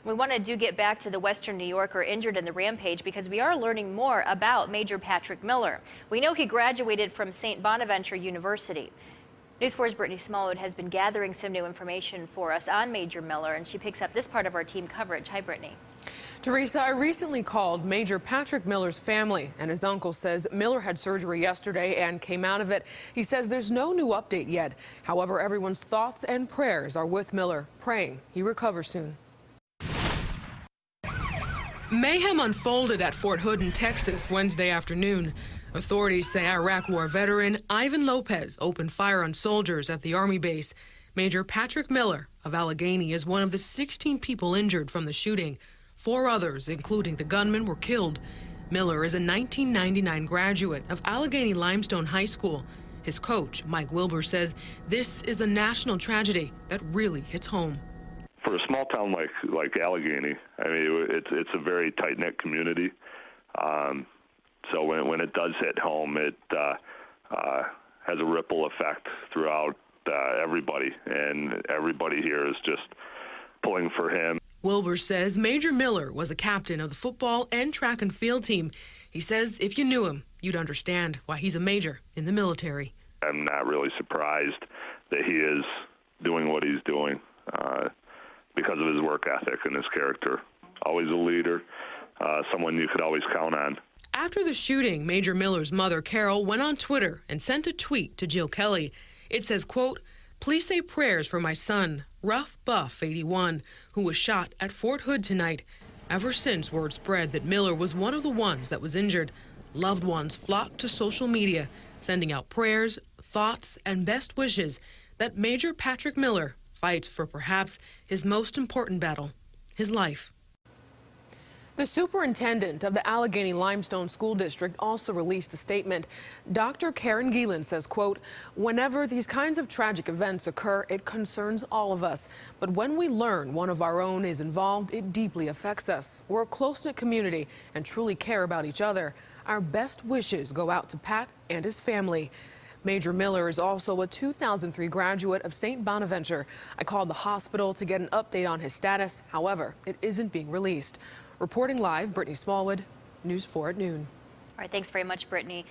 We want to get back to the Western New Yorker injured in the rampage because we are learning more about Major Patrick Miller. We know he graduated from St. Bonaventure University. News 4's Brittany Smallwood has been gathering some new information for us on Major Miller, and she picks up this part of our team coverage. Hi, Brittany. Teresa, I recently called Major Patrick Miller's family, and his uncle says Miller had surgery yesterday and came out of it. He says there's no new update yet. However, everyone's thoughts and prayers are with Miller, praying he recovers soon. Mayhem unfolded at Fort Hood in Texas Wednesday afternoon. Authorities say Iraq War veteran Ivan Lopez opened fire on soldiers at the Army base. Major Patrick Miller of Allegheny is one of the 16 people injured from the shooting. 4 others, including the gunman, were killed. Miller is a 1999 graduate of Allegheny Limestone High School. His coach, Mike Wilbur, says this is a national tragedy that really hits home. For a small town like Allegheny, I mean, it's a very tight-knit community. So when it does hit home, it has a ripple effect throughout everybody, and everybody here is just pulling for him. Wilbur says Major Miller was a captain of the football and track and field team. He says if you knew him, you'd understand why he's a major in the military. I'm not really surprised that he is doing what he's doing because of his work ethic and his character. Always a leader, someone you could always count on. After the shooting, Major Miller's mother, Carol, went on Twitter and sent a tweet to Jill Kelly. It says, quote, "Please say prayers for my son, Rough Buff 81, who was shot at Fort Hood tonight." Ever since word spread that Miller was one of the ones that was injured, loved ones flocked to social media, sending out prayers, thoughts, and best wishes that Major Patrick Miller fights for perhaps his most important battle, his life. The superintendent of the Allegheny Limestone School District also released a statement. Dr. Karen Geelan says, quote, "Whenever these kinds of tragic events occur, it concerns all of us. But when we learn one of our own is involved, it deeply affects us. We're a close-knit community and truly care about each other. Our best wishes go out to Pat and his family." Major Miller is also a 2003 graduate of St. Bonaventure. I called the hospital to get an update on his status. However, it isn't being released. Reporting live, Brittany Smallwood, News 4 at noon. All right, thanks very much, Brittany.